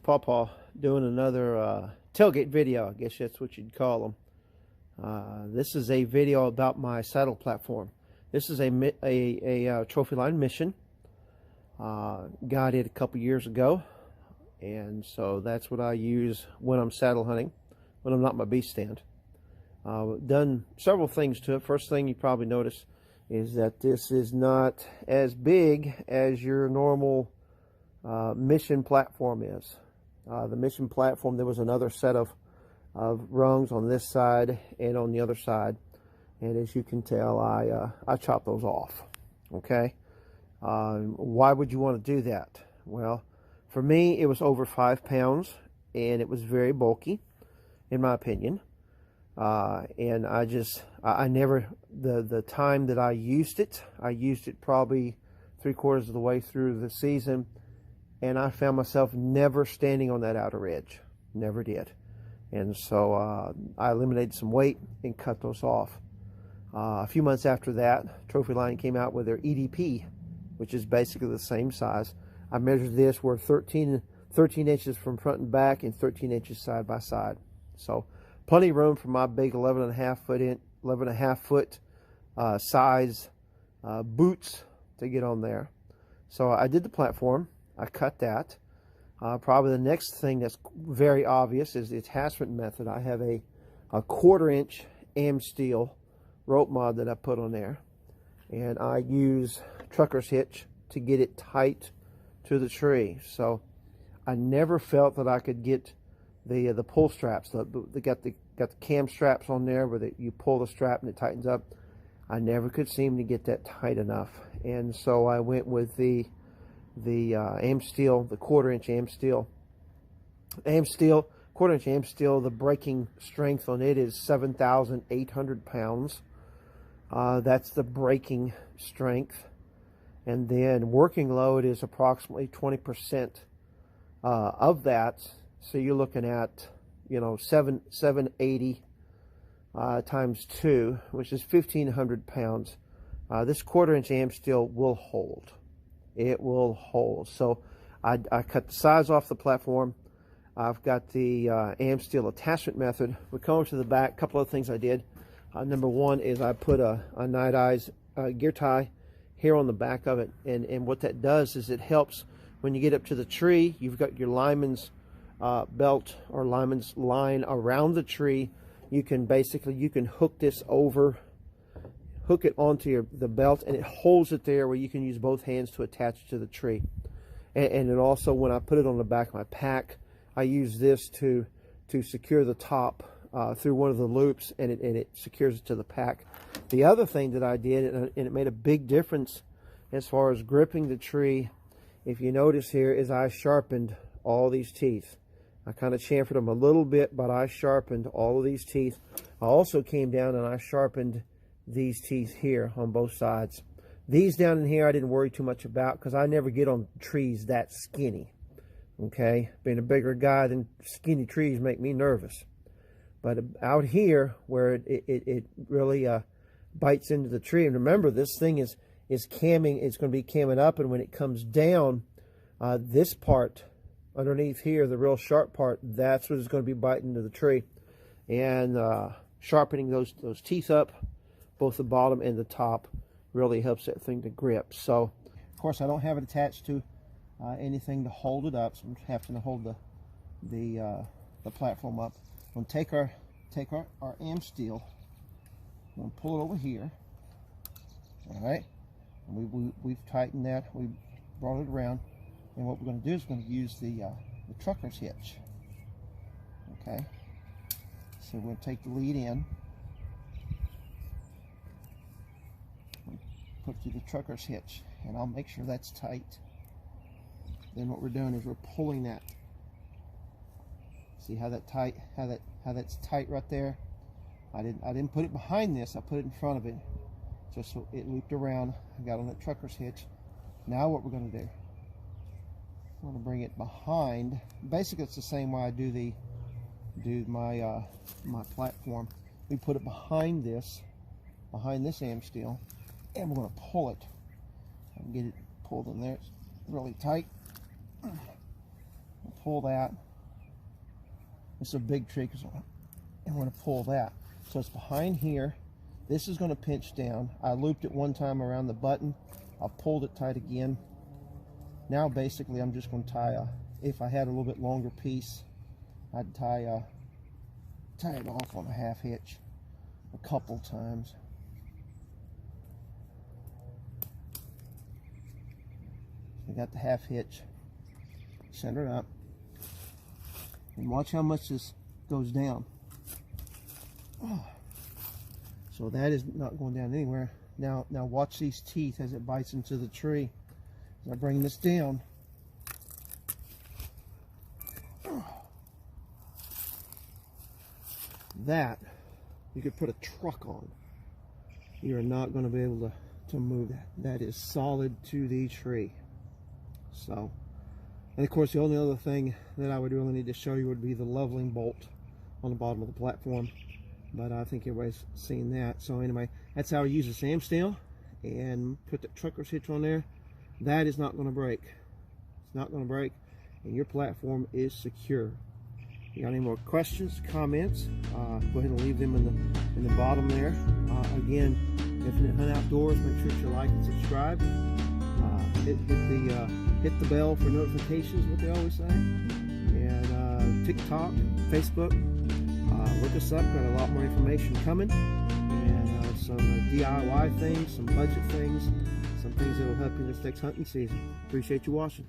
Pawpaw doing another tailgate video. I guess that's what you'd call them. This is a video about my saddle platform. This is a Trophyline Mission. Got it a couple years ago, and so that's what I use when I'm saddle hunting, when I'm not my beast stand. Done several things to it. First thing you probably notice is that this is not as big as your normal Mission platform is. The Mission platform, there was another set of rungs on this side and on the other side, and as you can tell, I chopped those off. Okay, why would you want to do that? Well, for me, it was over 5 pounds, and it was very bulky, in my opinion. And I never, the time that I used it probably 3/4 of the way through the season, and I found myself never standing on that outer edge. Never did. And so I eliminated some weight and cut those off. A few months after that, Trophyline came out with their EDP, which is basically the same size. I measured this, we're 13 inches from front and back and 13 inches side by side. So plenty of room for my big 11.5 foot size boots to get on there. So I did the platform. I cut that. Probably the next thing that's very obvious is the attachment method. I have a 1/4 inch AM steel rope mod that I put on there, and I use trucker's hitch to get it tight to the tree. So I never felt that I could get the pull straps. They got the cam straps on there where you pull the strap and it tightens up. I never could seem to get that tight enough, and so I went with the AM steel, the 1/4 inch AM steel. AM steel, 1/4 inch AM steel. The braking strength on it is 7,800 pounds. That's the braking strength, and then working load is approximately 20% of that. So you're looking at, 780 times 2, which is 1,500 pounds. This 1/4 inch AM steel will hold. It will hold. So I cut the size off the platform. I've got the AM steel attachment method. We come over to the back. A couple of things I did. Number one is I put a Night Eyes gear tie here on the back of it, and what that does is it helps when you get up to the tree. You've got your lineman's belt or lineman's line around the tree. You can hook this over, hook it onto the belt, and it holds it there where you can use both hands to attach it to the tree. And it also, when I put it on the back of my pack, I use this to secure the top through one of the loops, and it secures it to the pack. The other thing that I did, and it made a big difference as far as gripping the tree, if you notice here, is I sharpened all these teeth. I kind of chamfered them a little bit, but I sharpened all of these teeth. I also came down and I sharpened these teeth here on both sides. These down in here I didn't worry too much about because I never get on trees that skinny. Okay, being a bigger guy, than skinny trees make me nervous. But out here where it really bites into the tree, and remember, this thing is camming. It's going to be camming up, and when it comes down, this part underneath here, the real sharp part, that's what is going to be biting into the tree, and sharpening those teeth up, both the bottom and the top, really helps that thing to grip. So, of course, I don't have it attached to anything to hold it up, so I'm having to hold the platform up. I'm going to take our AM steel. I'm going to pull it over here. All right, and we've tightened that. We brought it around, and what we're going to do is we're going to use the trucker's hitch. Okay, so we're going to take the lead in. Put through the trucker's hitch, and I'll make sure that's tight. Then what we're doing is we're pulling that. See how that's tight right there? I didn't put it behind this. I put it in front of it, just so it looped around. I got on that trucker's hitch. Now what we're going to do? I'm going to bring it behind. Basically, it's the same way I do my my platform. We put it behind this AM steel, and we're going to pull it and get it pulled in there. It's really tight. We'll pull that. It's a big tree because I'm going to pull that. So it's behind here. This is going to pinch down. I looped it one time around the button. I pulled it tight again. Now basically I'm just going to tie if I had a little bit longer piece, I'd tie it off on a half hitch a couple times. I got the half hitch centered up, and watch how much this goes down. Oh. So that is not going down anywhere. Now watch these teeth as it bites into the tree. As I bring this down. That you could put a truck on. You're not going to be able to move that. That is solid to the tree. So, and of course the only other thing that I would really need to show you would be the leveling bolt on the bottom of the platform. But I think everybody's seen that. So anyway, that's how I use the SAM steel and put the trucker's hitch on there. That is not going to break. It's not going to break, and your platform is secure. If you got any more questions, comments, go ahead and leave them in the bottom there. Again, Infinite Hunt Outdoors, make sure you like and subscribe. Hit the bell for notifications, what they always say. And TikTok, Facebook. Look us up, got a lot more information coming, and some DIY things, some budget things, some things that will help you this next hunting season. Appreciate you watching.